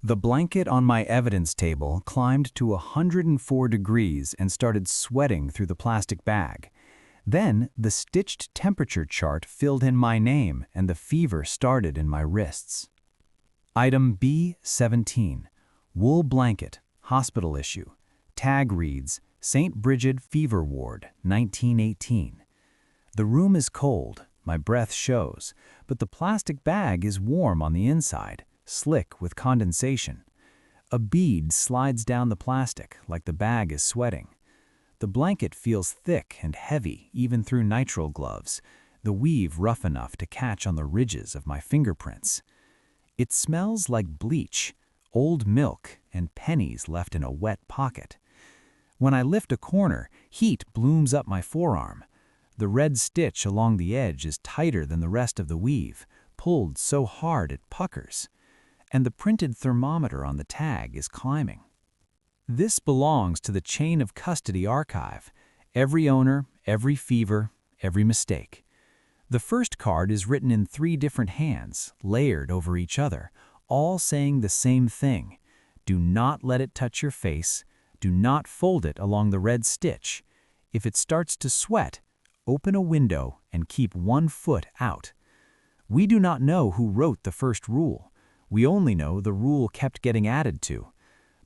The blanket on my evidence table climbed to 104 degrees and started sweating through the plastic bag. Then, the stitched temperature chart filled in my name and the fever started in my wrists. Item B17, wool blanket, hospital issue. Tag reads, St. Bridget Fever Ward, 1918. The room is cold, my breath shows, but the plastic bag is warm on the inside, slick with condensation. A bead slides down the plastic like the bag is sweating. The blanket feels thick and heavy even through nitrile gloves, the weave rough enough to catch on the ridges of my fingerprints. It smells like bleach, old milk, and pennies left in a wet pocket. When I lift a corner, heat blooms up my forearm. The red stitch along the edge is tighter than the rest of the weave, pulled so hard it puckers. And the printed thermometer on the tag is climbing. This belongs to the chain of custody archive. Every owner, every fever, every mistake. The first card is written in 3 different hands, layered over each other, all saying the same thing. Do not let it touch your face. Do not fold it along the red stitch. If it starts to sweat, open a window and keep 1 foot out. We do not know who wrote the first rule. We only know the rule kept getting added to.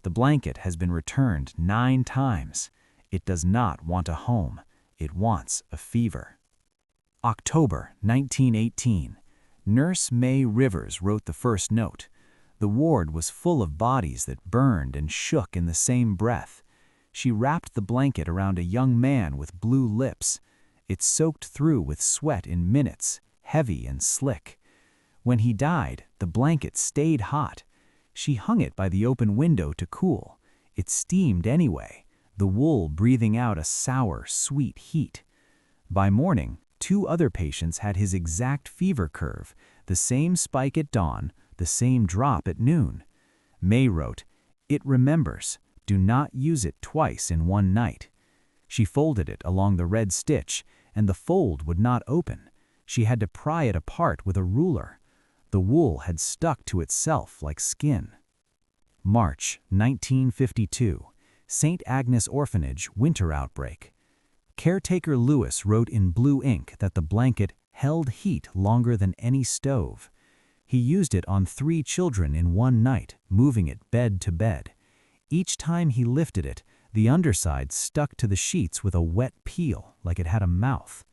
The blanket has been returned 9 times. It does not want a home. It wants a fever. October 1918. Nurse May Rivers wrote the first note. The ward was full of bodies that burned and shook in the same breath. She wrapped the blanket around a young man with blue lips. It soaked through with sweat in minutes, heavy and slick. When he died, the blanket stayed hot. She hung it by the open window to cool. It steamed anyway, the wool breathing out a sour, sweet heat. By morning, 2 other patients had his exact fever curve, the same spike at dawn, the same drop at noon. May wrote, "It remembers. Do not use it twice in one night." She folded it along the red stitch, and the fold would not open. She had to pry it apart with a ruler. The wool had stuck to itself like skin. March 1952. St. Agnes Orphanage winter outbreak. Caretaker Lewis wrote in blue ink that the blanket held heat longer than any stove. He used it on 3 children in one night, moving it bed to bed. Each time he lifted it, the underside stuck to the sheets with a wet peel, like it had a mouth.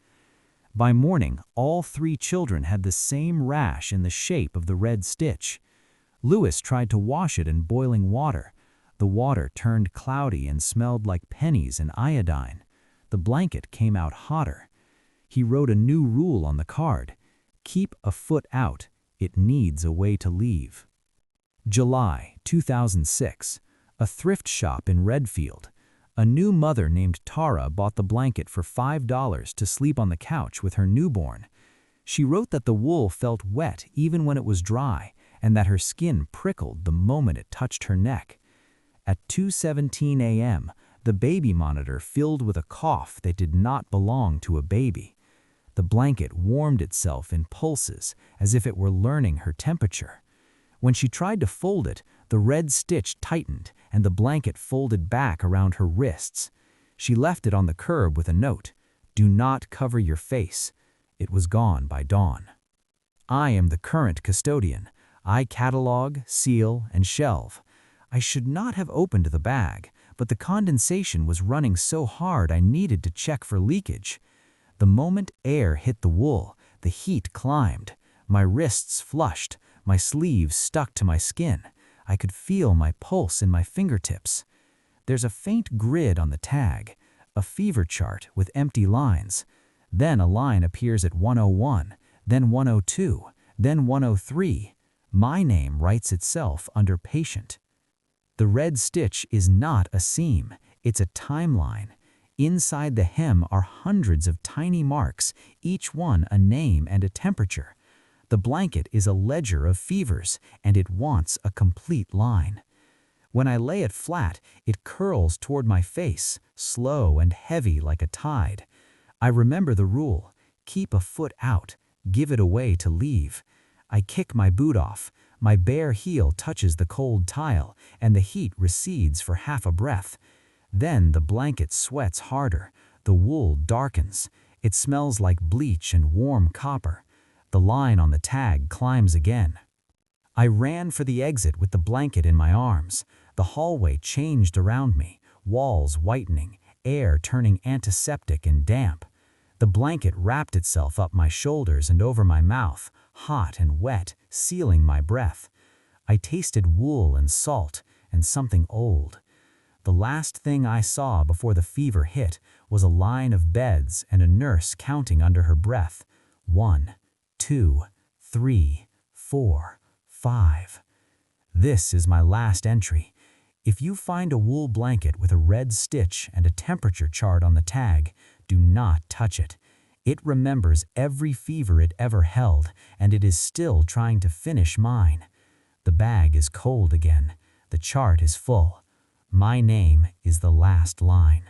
By morning, all 3 children had the same rash in the shape of the red stitch. Lewis tried to wash it in boiling water. The water turned cloudy and smelled like pennies and iodine. The blanket came out hotter. He wrote a new rule on the card. Keep a foot out. It needs a way to leave. July 2006. A thrift shop in Redfield. A new mother named Tara bought the blanket for $5 to sleep on the couch with her newborn. She wrote that the wool felt wet even when it was dry, and that her skin prickled the moment it touched her neck. At 2:17 a.m., the baby monitor filled with a cough that did not belong to a baby. The blanket warmed itself in pulses as if it were learning her temperature. When she tried to fold it, the red stitch tightened and the blanket folded back around her wrists. She left it on the curb with a note, "Do not cover your face." It was gone by dawn. I am the current custodian. I catalog, seal, and shelve. I should not have opened the bag, but the condensation was running so hard I needed to check for leakage. The moment air hit the wool, the heat climbed. My wrists flushed, my sleeves stuck to my skin. I could feel my pulse in my fingertips. There's a faint grid on the tag, a fever chart with empty lines. Then a line appears at 101, then 102, then 103. My name writes itself under patient. The red stitch is not a seam, it's a timeline. Inside the hem are hundreds of tiny marks, each one a name and a temperature. The blanket is a ledger of fevers, and it wants a complete line. When I lay it flat, it curls toward my face, slow and heavy like a tide. I remember the rule, keep a foot out, give it away to leave. I kick my boot off. My bare heel touches the cold tile, and the heat recedes for half a breath. Then the blanket sweats harder, the wool darkens. It smells like bleach and warm copper. The line on the tag climbs again. I ran for the exit with the blanket in my arms. The hallway changed around me, walls whitening, air turning antiseptic and damp. The blanket wrapped itself up my shoulders and over my mouth, hot and wet, sealing my breath. I tasted wool and salt and something old. The last thing I saw before the fever hit was a line of beds and a nurse counting under her breath. 1, 2, 3, 4, 5. This is my last entry. If you find a wool blanket with a red stitch and a temperature chart on the tag, do not touch it. It remembers every fever it ever held, and it is still trying to finish mine. The bag is cold again. The chart is full. My name is the last line.